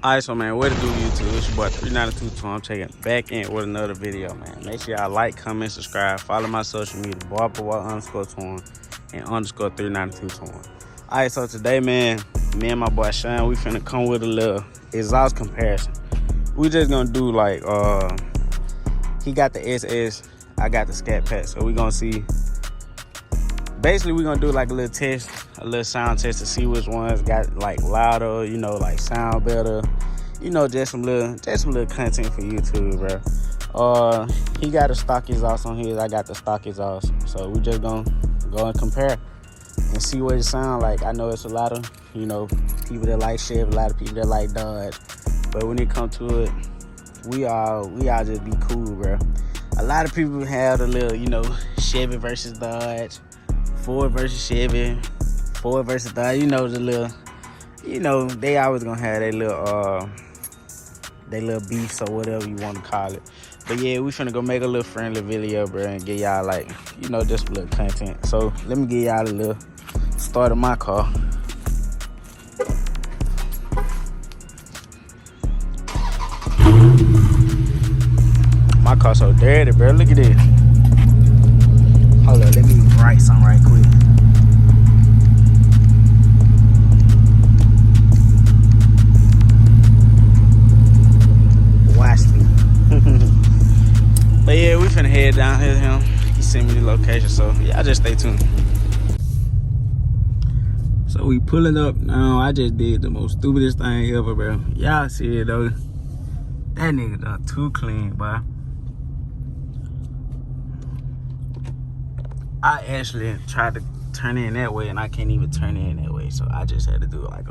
Alright, so man, what to do, YouTube? It's your boy 392. I'm checking back in with another video, man. Make sure y'all like, comment, subscribe, follow my social media, __Torn and _392 Torn. Alright, so today, man, me and my boy Sean, we finna come with a little exhaust comparison. We just gonna do like he got the SS, I got the Scatpack, so we gonna see. Basically, we're gonna do like a little test, a little sound test to see which ones got like louder, you know, like sound better, you know, just some little content for YouTube, bro. He got a stock exhaust on his, I got the stock exhaust, so we just gonna go and compare and see what it sound like. I know it's a lot of, you know, people that like Chevy, a lot of people that like Dodge, but when it comes to it, we all just be cool, bro. A lot of people have the little, you know, Chevy versus Dodge, Ford versus Chevy, Ford versus Dodge, you know, the little, you know, they always gonna have their little beefs or whatever you want to call it. But yeah, we finna go make a little friendly video, bro, and get y'all like, you know, just a little content. So let me get y'all a little start of my car. My car so dirty, bro. Look at this. Hold on, let me write something right quick. Watch me. But yeah, we finna head down here to him. He sent me the location, so y'all just stay tuned. So we pulling up now. I just did the most stupidest thing ever, bro. Y'all see it though. That nigga done too clean, boy. I actually tried to turn in that way, and I can't even turn in that way. So I just had to do like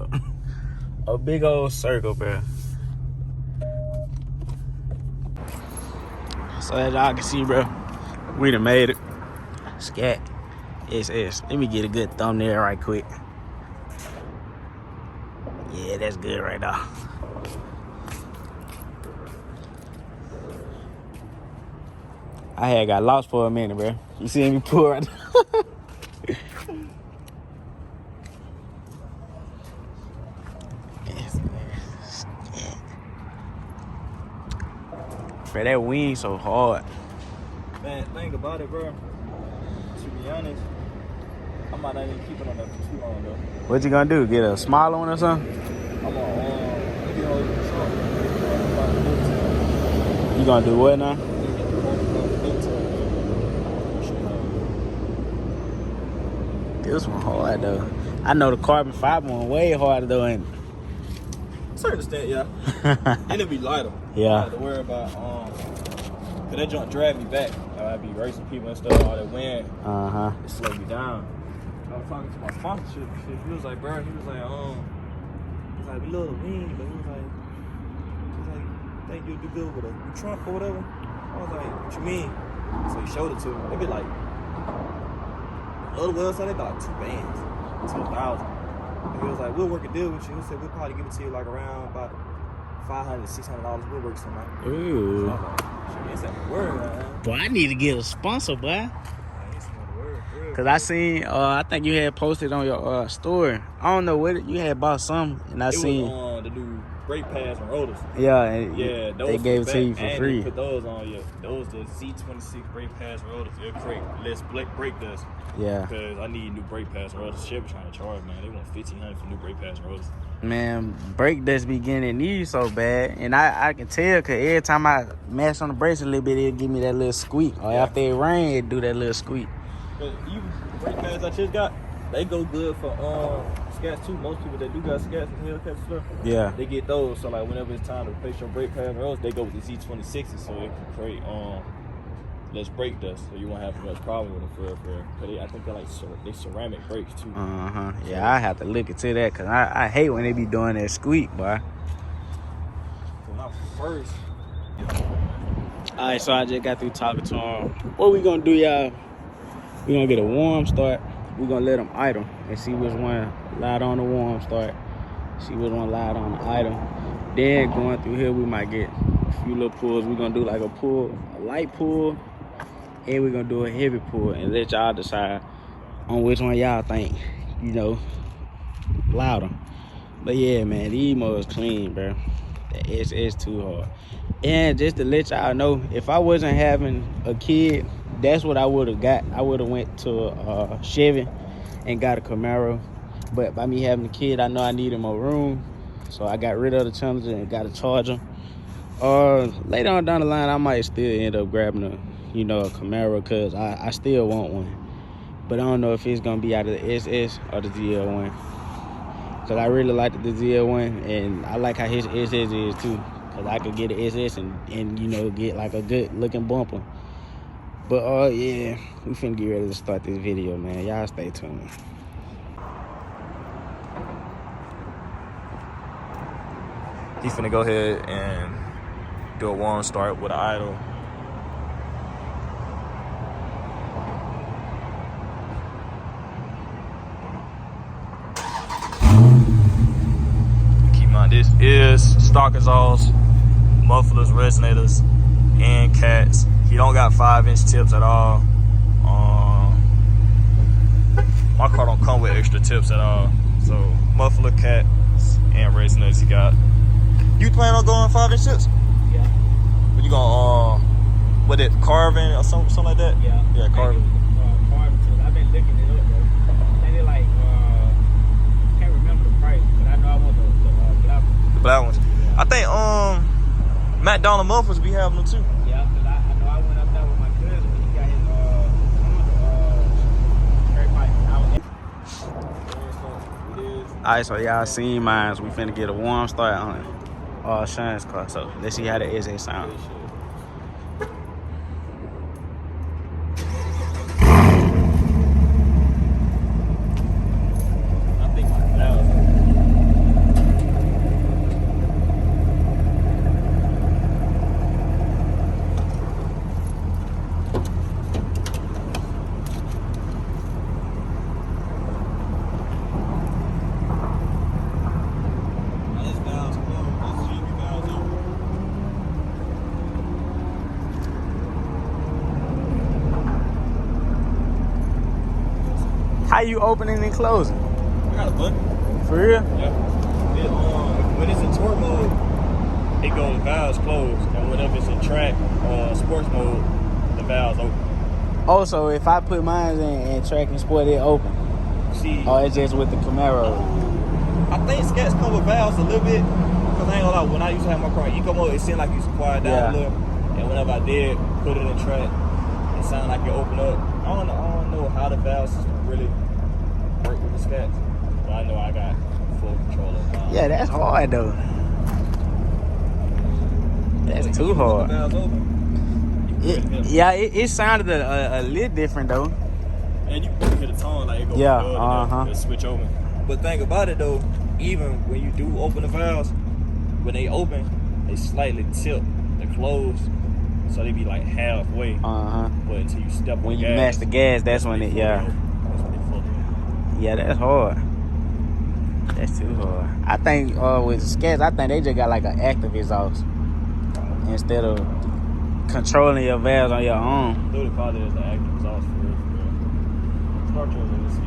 a big old circle, bro. So as y'all can see, bro, we done made it. Scat SS. Let me get a good thumbnail right quick. Yeah, that's good right now. I had got lost for a minute, bro. You see me pull right now? Bro, that wing so hard. Man, think about it, bro. To be honest, I might not even keep it on there for too long, though. What you gonna do? Get a smaller one or something? I'm gonna get hold of the truck. You gonna do what now? This one hard though. I know the carbon fiber one way harder though, ain't it? Certain extent, yeah. And it'll be lighter. Yeah. I have to worry about cause that junk drag me back. I'd be racing people and stuff, all that wind. It slowed me down. I was talking to my sponsorship and shit. He was like, bro, we love the wind, but he was like, think you'll do good with a trunk or whatever? I was like, what you mean? So he showed it to me. They be like, other website, they got like 2 bands, 2,000. And he was like, we'll work a deal with you. He said, we'll probably give it to you like around about $500, $600. We'll work something out. Ooh. So I was like, shit, it's that word, man. Boy, I need to get a sponsor, boy. Cause I seen, I think you had posted on your story. I don't know what you had bought something, and I seen it was the new brake pads and rotors. Yeah, and yeah, those they gave it to you for and free. They put those on you. Those the Z26 brake pads and rotors. It'll create less brake dust. Yeah. Because I need new brake pads and rotors. Chevy trying to charge, man. They want $1,500 for new brake pads and rotors. Man, brake dust be getting these so bad, and I can tell, cause every time I mess on the brakes a little bit, it'll give me that little squeak. Or after it rain, it do that little squeak. But even the brake pads I just got, they go good for Scats too. Most people that do got Scats and Hellcats and stuff, yeah, they get those. So like whenever it's time to replace your brake pads and rotors, they go with the Z26s, so it can create less brake dust, so you won't have much problem with them for. Cause I think they're like they ceramic brakes too. Yeah, I have to look into that, cause I hate when they be doing that squeak, boy. So now first. All right, so I just got through talking to him. What we gonna do, y'all? We gonna get a warm start. We gonna let them idle and see which one loud on the warm start. See which one loud on the idle. Then going through here, we might get a few little pulls. We gonna do like a light pull, and we gonna do a heavy pull, and let y'all decide on which one y'all think, you know, louder. But yeah, man, these motors clean, bro. It's too hard. And just to let y'all know, if I wasn't having a kid, that's what I would have got. I would have went to Chevy and got a Camaro. But by me having a kid, I know I needed more room, so I got rid of the Challenger and got a Charger. Later on down the line, I might still end up grabbing a Camaro, cause I still want one. But I don't know if it's gonna be out of the SS or the ZL1. Cause I really like the ZL1, and I like how his SS is too. Cause I could get an SS and get like a good looking bumper. But yeah, we finna get ready to start this video, man. Y'all stay tuned. He finna go ahead and do a warm start with an idle. Keep in mind, this is stock exhaust, mufflers, resonators, and cats. He don't got 5-inch tips at all. My car don't come with extra tips at all. So muffler, cats, and resonators he got. You plan on going 5-inch tips? Yeah. But you gonna what it carving or something like that? Yeah. Yeah, carving. Carving tips. I've been looking it up though. And they like can't remember the price, but I know I want the black one. The black ones. Yeah. I think McDonald mufflers be having them too. Yeah, because I know I went up there with my cousin when he got his straight pipe. Alright, so y'all seen mine. We finna get a warm start on Sean's car. So let's see how the SS sound. How you opening and closing? I got a button. For real? Yeah. When it's in tour mode, it goes valves closed, and whenever it's in track or sports mode, the valves open. Oh, so if I put mine in track and sport, it open? See, Or it's just with the Camaro? I think Scats come with valves a little bit, because I ain't gonna lie, when I used to have my car in eco mode, it seemed like you quiet down a little, and whenever I did put it in track, it sounded like it opened up. I don't know how the valve system really work with the Scats, but I know I got full control of it. Yeah, that's hard though. That's too hard. The valves open, It sounded a little different though. and you can hear the tone like it goes and switch open. But think about it though, even when you do open the valves, when they open, they slightly tip the close, so they be like halfway. But until you step When on you gas, mash the gas, that's when it that's when they fully open. Yeah, that's hard. That's too hard. I think with Scats, I think they just got like an active exhaust instead of controlling your valves on your own. Dude, it probably is the active exhaust for real. Start yours and let's see.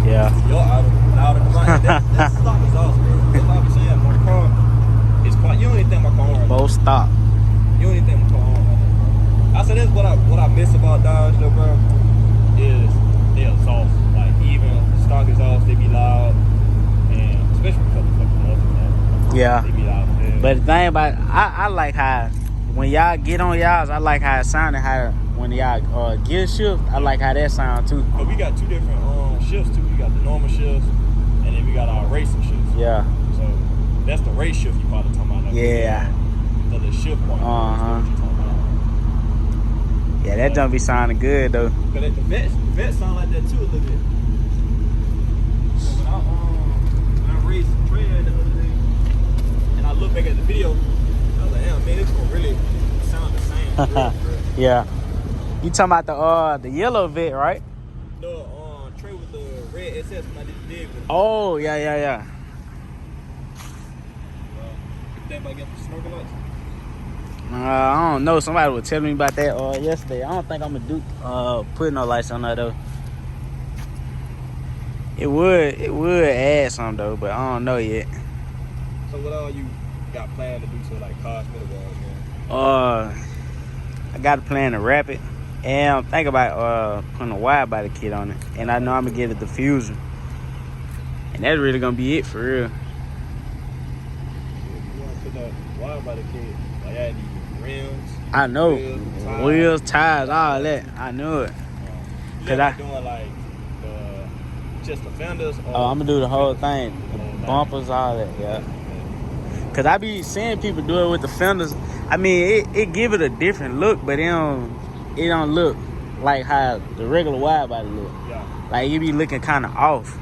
Yeah. Yo, louder than mine. That's stock exhaust, bro. That's what I'm saying. My car is quiet. You don't even think my car on right now. Both stop. You don't even think my car on right now. I said that's what I miss about Dodge though, bro, is the exhaust. Like even stock exhaust, they be loud, and especially because of fucking mufflers. Yeah. They be loud. But the thing about I like how when y'all get on y'all's, I like how it sounded. How when y'all gear shift, I like how that sound too. But we got two different shifts too. We got the normal shifts, and then we got our racing shifts. Yeah. So that's the race shift you probably talking about. Like Yeah. The shift point. Yeah, that don't be sounding good though. But the vets sound like that too a little bit. So when I raced Trey the other day, and I look back at the video, I was like, damn man, this gonna really sound the same. Yeah. You talking about the yellow vet, right? No, Trey with the red SS when I did the dig with him. Oh, yeah. You think about getting the snorkel lights? I don't know. Somebody was telling me about that yesterday. I don't think I'm gonna put no lights on that though. It would add some though, but I don't know yet. So what all you got planned to do to like cosmetic wise, man? I got a plan to wrap it, and I'm thinking about putting a wide body kit on it, and I know I'm gonna get a diffuser, and that's really gonna be it for real. You want to put that wide body kit? Like I need rims. I know wheels, tires, tires, all that. I knew it. You Cause like doing like just the fenders? Or I'm gonna do the whole thing, the whole thing? bumpers, all that. Yeah. Cause I be seeing people do it with the fenders. I mean, it give it a different look, but it don't look like how the regular wide body look. Yeah. Like, you be looking kind of off.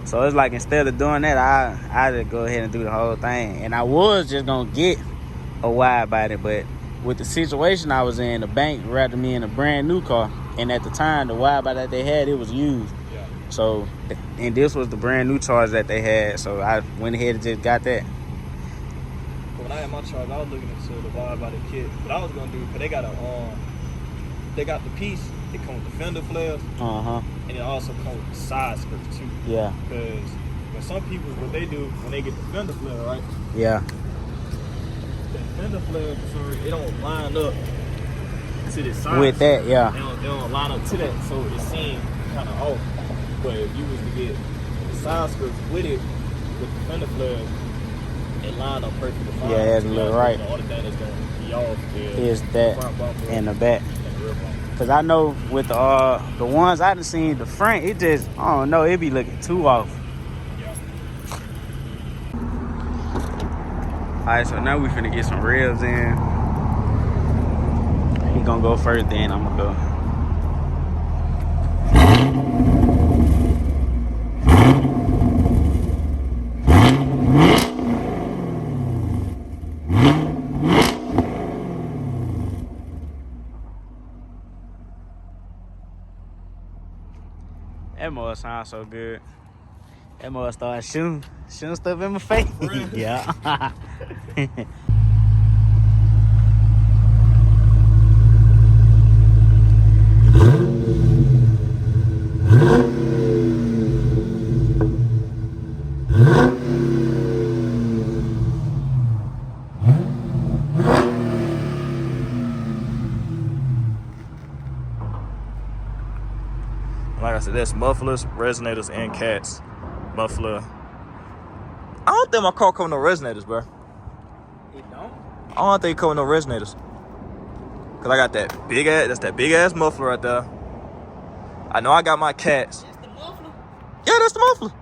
So it's like, instead of doing that, I just go ahead and do the whole thing. And I was just gonna get a wide body, but with the situation I was in, the bank rather me in a brand new car. And at the time, the wide body that they had, it was used. Yeah. So, and this was the brand new charge that they had. So I went ahead and just got that. When I had my charge, I was looking into the wide body kit. What I was gonna do, cause they got the piece. It comes with the fender flares. And it also comes with the side skirts too. Yeah. Cause when some people, what they do when they get the fender flare, right? Yeah. The fender flare, so it don't line up to the side. With that, yeah. They don't line up to that, so it seems kind of off. But if you was to get the side skirts with it, with the fender flares, it line up perfectly fine. Yeah, that's a little right. The only thing that's gonna be off Is that front bumper and the back. and the rear bumper. Cause I know with the ones I done seen, the front, it just, I don't know, it be looking too off. Yeah. Alright, so now we finna get some ribs in. He gonna go first, then I'm gonna go. That mother sounds so good. That mother started shooting stuff in my face. Yeah. Like I said, that's mufflers, resonators, and cats. Muffler. I don't think my car come with no resonators, bro. It don't? I don't think it come with no resonators. Cause I got that big ass muffler right there. I know I got my cats. That's the muffler? Yeah, that's the muffler.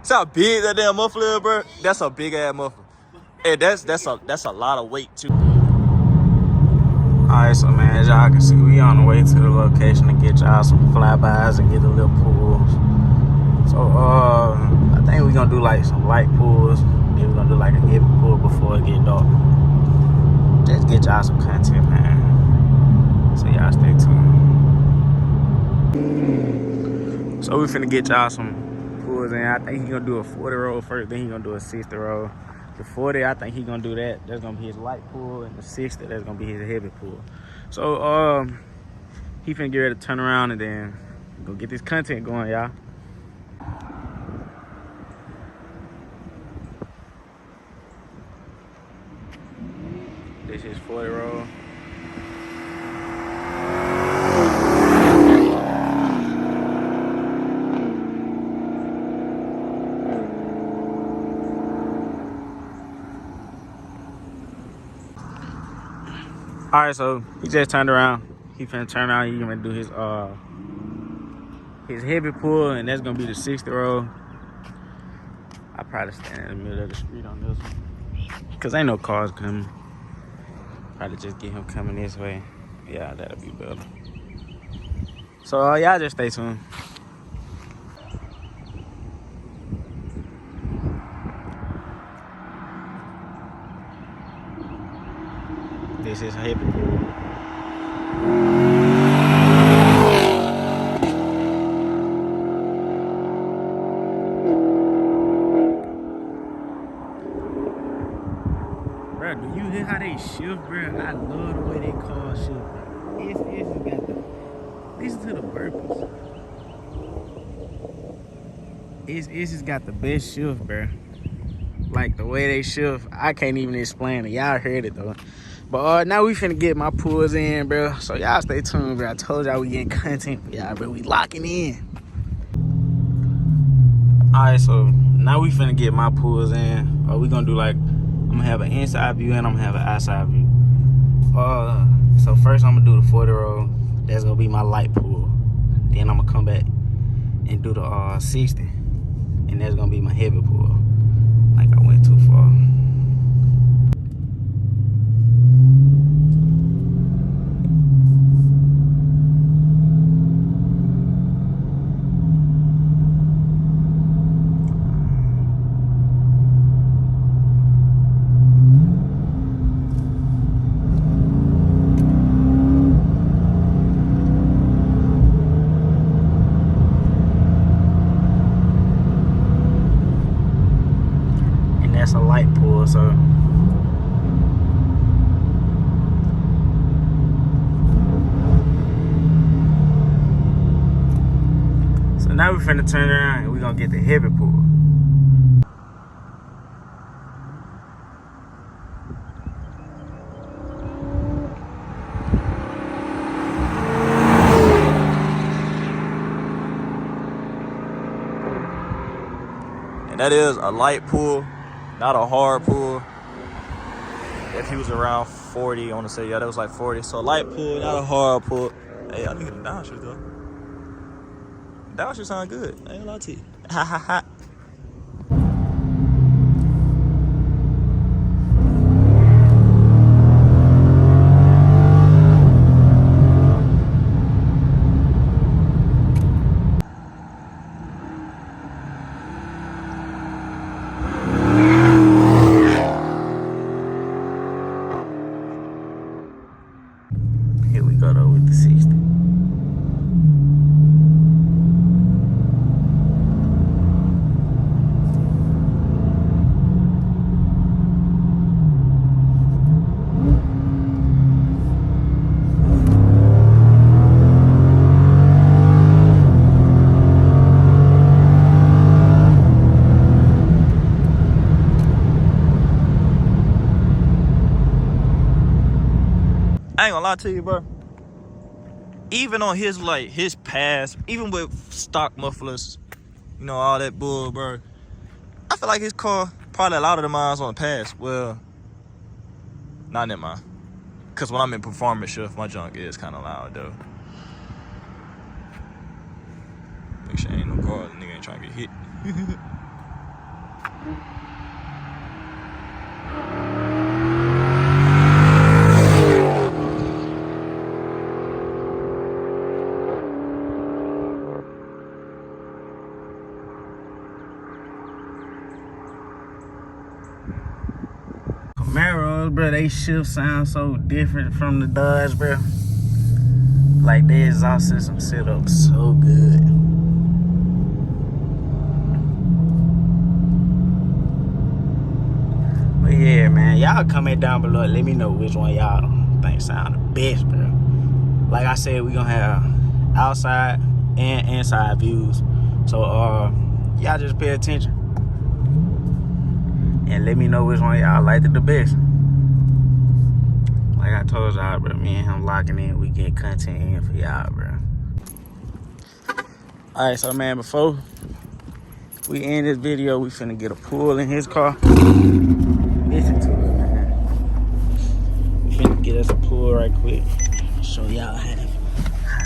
See how big that damn muffler is, bro? That's a big ass muffler. Hey, that's a lot of weight too. Alright, so man, as y'all can see, we on the way to the location to get y'all some flybys and get a little pulls. So, I think we're gonna do like some light pulls. Then we're gonna do like a heavy pull before it get dark. Just get y'all some content, man. So y'all stay tuned. So we finna get y'all some pulls in. I think he gonna do a 40 roll first, then he gonna do a 60 roll. The 40, I think he gonna do that. That's gonna be his light pull, and the 60, that's gonna be his heavy pull. So he finna get ready to turn around and then go get this content going, y'all. This is 40 roll. All right, so he just turned around. He finna turn around. He gonna do his heavy pull, and that's gonna be the 60 roll. I probably stand in the middle of the street on this one, cause ain't no cars coming. Probably just get him coming this way. Yeah, that'll be better. So y'all just stay tuned. This is heavy pull. Bro, do you hear how they Listen to the burpees. It's just got the best shift, bro. Like the way they shift, I can't even explain it. Y'all heard it though. But now we finna get my pulls in, bro. So y'all stay tuned, bro. I told y'all we getting content for y'all, bro. We locking in. Alright, so now we finna get my pulls in. We gonna do like, I'm gonna have an inside view and I'm gonna have an outside view. So first I'm gonna do the 40 roll. That's gonna be my light pull. Then I'm gonna come back and do the 60. And that's gonna be my heavy pull. Like I went too far. That's a light pull, so now we're finna turn around and we're gonna get the heavy pull. And that is a light pull, not a hard pull. If he was around 40, I want to say, yeah, that was like 40. So a light pull, not a hard pull. Hey, I didn't get the downshift though. The downshift sound good. I ain't gonna lie to you. Ha ha ha. Here we go though with the 60. I ain't gonna lie to you, bro. Even on his, like, his pass, even with stock mufflers, you know, all that bull, bro, I feel like his car probably louder than mine on the pass. Well, not in mine. Because when I'm in performance shift, my junk is kind of loud, though. Make sure ain't no car, the nigga ain't trying to get hit. Camaros, bro, they shift sound so different from the Dodge, bro. Like their exhaust system set up so good. But yeah, man, y'all comment down below and let me know which one y'all think sound the best, bro. Like I said, we gonna have outside and inside views. So y'all just pay attention. And let me know which one y'all liked it the best. Like I told y'all, bro, me and him locking in, we get content in for y'all, bro. Alright, so man, before we end this video, we finna get a pull in his car. Listen to it, man. We finna get us a pull right quick. Show y'all how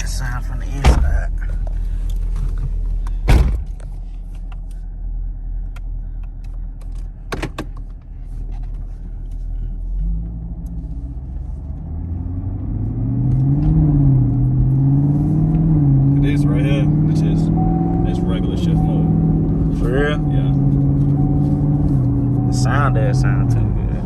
it sound from the inside. This right here, that's regular shift mode. For real? Yeah. The sound does sound too good.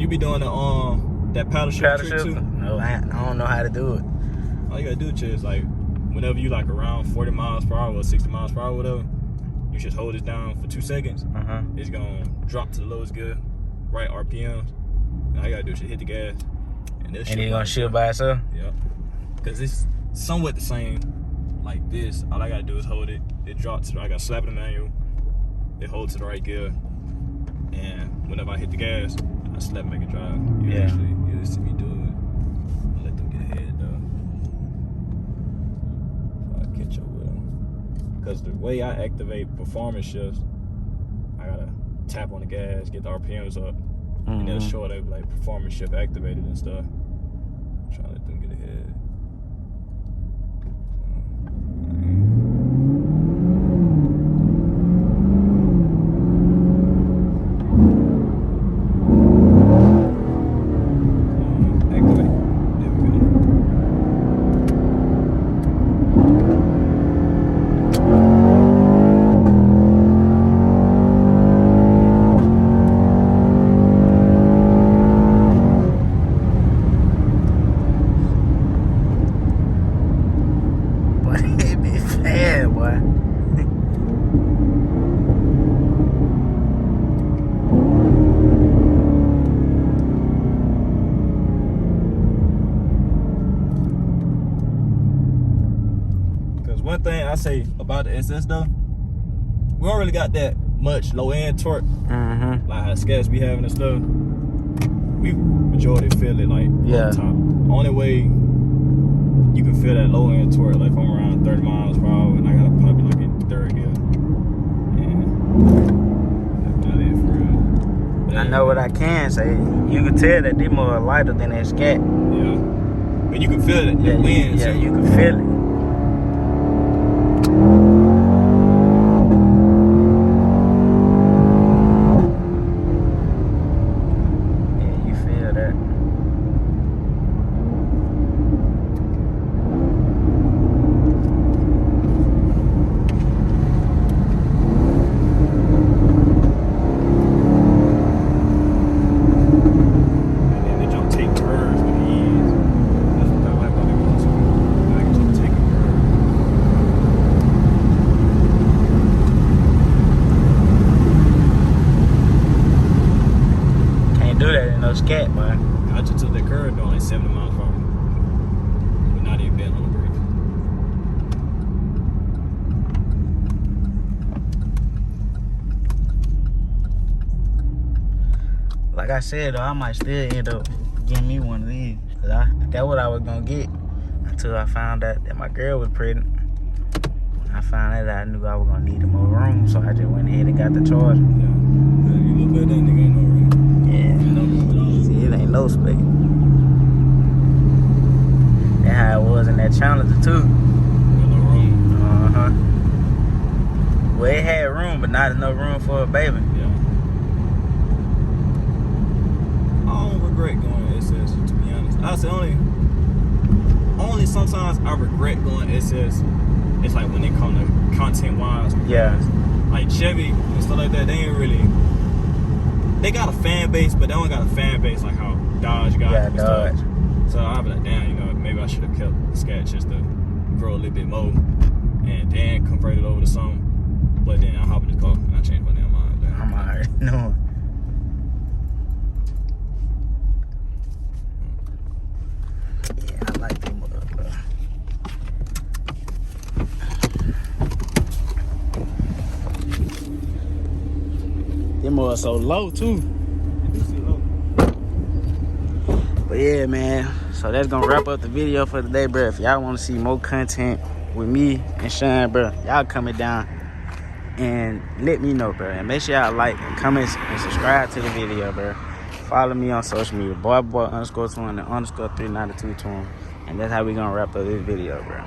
You be doing the that paddle shift trick too? No, I don't know how to do it. All you gotta do is like whenever you like around 40 miles per hour or 60 miles per hour, whatever, you you just hold it down for 2 seconds. It's gonna drop to the lowest gear, right RPMs. And all you gotta do is just hit the gas. And it's gonna shift by itself? Yeah. Because it's somewhat the same like this. All I gotta do is hold it. It drops to, I gotta slap the manual. It holds to the right gear. And whenever I hit the gas, I slap make it drive. You actually see me do it. I'll let them get ahead though. So I catch up with them. Because the way I activate performance shifts, I gotta tap on the gas, get the RPMs up. And they'll show it like performance shift activated and stuff. I'm trying to let them get ahead. One thing I say about the SS though, we don't really got that much low end torque, like how Scats be having and stuff. We majority feel it like on top. Only way you can feel that low end torque, like if I'm around 30 miles per hour and I gotta probably like in third gear. That's about it for real. But I know what I can say. You can tell that they more lighter than that Scat. Yeah, but you can feel it. The wind. Yeah, you can feel it. Scat, man. I just took that curve doing like 70 miles per hour. But not even bent on the brakes. Like I said, though, I might still end up getting me one of these. Cause that's what I was gonna get until I found out that my girl was pregnant. When I found out, I knew I was gonna need more room, so I just went ahead and got the Charger. Yeah. You look better than nigga ain't no room. Yeah. See, it ain't no space. That's how it was in that Challenger too. No room. Well, it had room, but not enough room for a baby. Yeah. I don't regret going SS, to be honest. I say only sometimes I regret going SS. It's like when they come to content wise. Yeah. Like Chevy and stuff like that, they ain't really. They got a fan base, but they don't got a fan base like how Dodge got. Yeah, Dodge. So I'll be like, damn, you know, maybe I should have kept the Scat just to grow a little bit more and then convert it over to something. But then I hop in the car and I changed my damn mind. Damn. I'm already knowing. Yeah, I like them up, bro. Them are so low too. But yeah, man. So that's gonna wrap up the video for today, bro. If y'all want to see more content with me and Sean, bro, y'all comment down and let me know, bro. And make sure y'all like and comment and subscribe to the video, bro. Follow me on social media, boy___2 and _392 And that's how we gonna wrap up this video, bro.